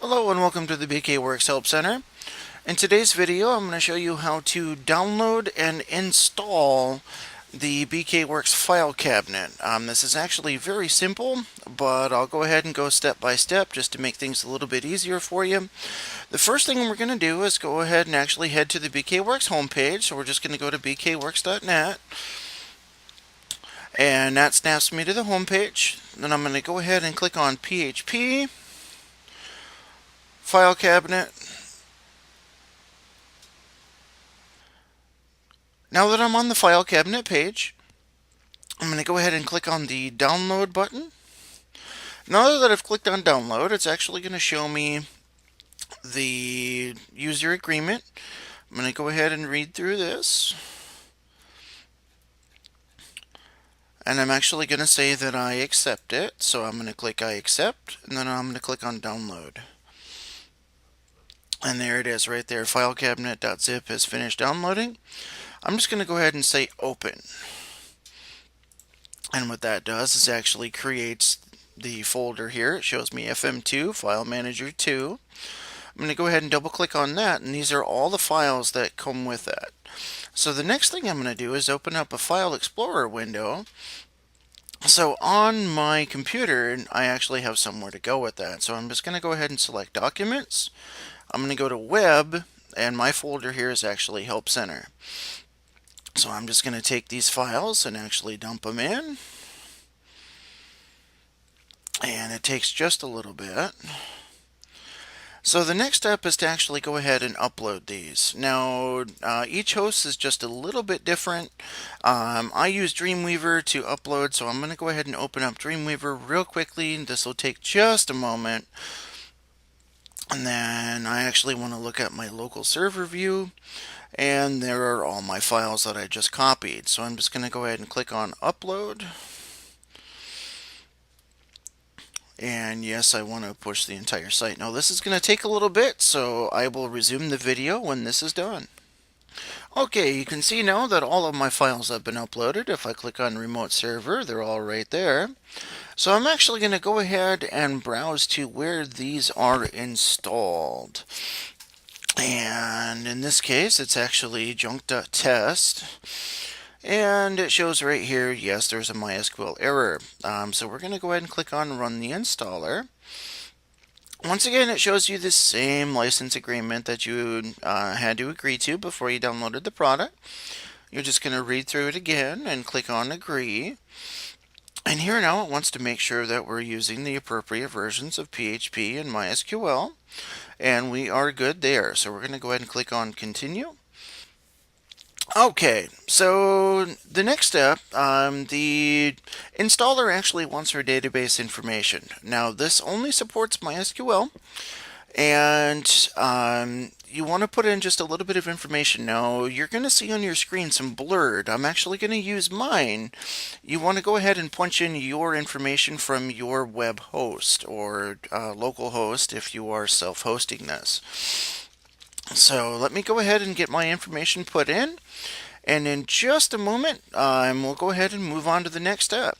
Hello and welcome to the BK Works Help Center. In today's video, I'm going to show you how to download and install the BK Works file cabinet. This is actually very simple, but I'll go ahead and go step by step just to make things a little bit easier for you. The first thing we're going to do is go ahead and actually head to the BK Works homepage. So we're just going to go to bkworks.net, and that snaps me to the homepage. Then I'm going to go ahead and click on PHP, File Cabinet. Now that I'm on the File Cabinet page, I'm going to go ahead and click on the Download button. Now that I've clicked on Download, it's actually going to show me the user agreement. I'm going to go ahead and read through this. And I'm actually going to say that I accept it. So I'm going to click I accept, and then I'm going to click on Download. And there it is right there. Filecabinet.zip has finished downloading. I'm just going to go ahead and say Open. And what that does is actually creates the folder here. It shows me FM2, File Manager 2. I'm going to go ahead and double click on that, and these are all the files that come with that. So the next thing I'm going to do is open up a File Explorer window. So on my computer, I actually have somewhere to go with that. So I'm just going to go ahead and select Documents. I'm going to go to Web, and my folder here is actually Help Center. So I'm just going to take these files and actually dump them in. And it takes just a little bit. So the next step is to actually go ahead and upload these. Now, each host is just a little bit different. I use Dreamweaver to upload, so I'm going to go ahead and open up Dreamweaver real quickly. This will take just a moment. And then I actually want to look at my local server view, and there are all my files that I just copied. So I'm just going to go ahead and click on Upload. And yes, I want to push the entire site. Now this is going to take a little bit, so I will resume the video when this is done. Okay, you can see now that all of my files have been uploaded. If I click on Remote Server, they're all right there. So I'm actually going to go ahead and browse to where these are installed. And in this case, it's actually junk.test. And it shows right here, yes, there's a MySQL error. So we're going to go ahead and click on Run the Installer. Once again, it shows you the same license agreement that you had to agree to before you downloaded the product. You're just going to read through it again and click on Agree. And here now it wants to make sure that we're using the appropriate versions of PHP and MySQL. And we are good there. So we're going to go ahead and click on Continue. Okay, so the next step, the installer actually wants our database information. Now this only supports MySQL, and you want to put in just a little bit of information. Now you're going to see on your screen some blurred. I'm actually going to use mine. You want to go ahead and punch in your information from your web host or local host if you are self-hosting this. So let me go ahead and get my information put in, and in just a moment we'll go ahead and move on to the next step.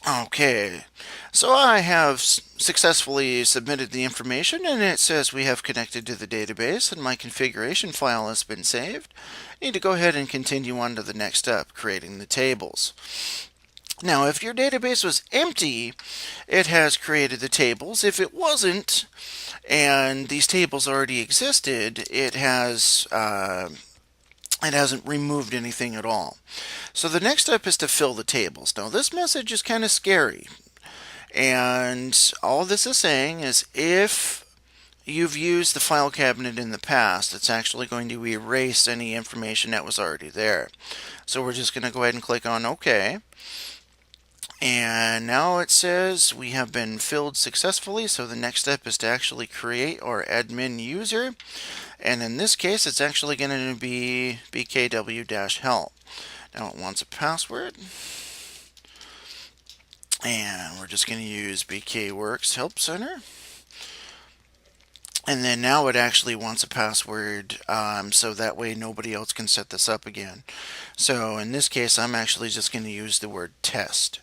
Okay, so I have successfully submitted the information, and it says we have connected to the database and my configuration file has been saved. I need to go ahead and continue on to the next step, creating the tables. Now, if your database was empty, it has created the tables. If it wasn't, and these tables already existed, it hasn't removed anything at all. So the next step is to fill the tables. Now, this message is kind of scary, and all this is saying is if you've used the file cabinet in the past, it's actually going to erase any information that was already there. So we're just going to go ahead and click on OK. And now it says we have been filled successfully, so the next step is to actually create our admin user. And in this case, it's actually going to be bkw-help. Now it wants a password. And we're just going to use BKWorks Help Center. And then now it actually wants a password, so that way nobody else can set this up again. So in this case, I'm actually just going to use the word test.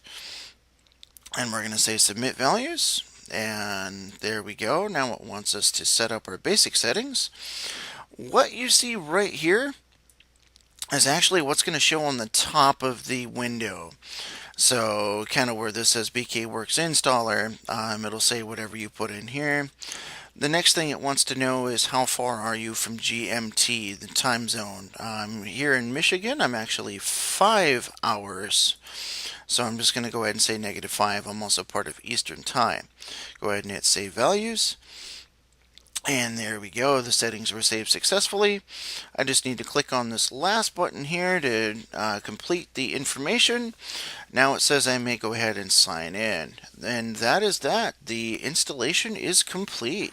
And we're going to say submit values. And there we go. Now it wants us to set up our basic settings. What you see right here is actually what's going to show on the top of the window. So kind of where this says BKWorks installer, it'll say whatever you put in here. The next thing it wants to know is how far are you from GMT, the time zone. Here in Michigan, I'm actually 5 hours. So I'm just going to go ahead and say -5. I'm also part of Eastern Time. Go ahead and hit Save Values. And there we go. The settings were saved successfully. I just need to click on this last button here to complete the information. Now it says I may go ahead and sign in. And that is that. The installation is complete.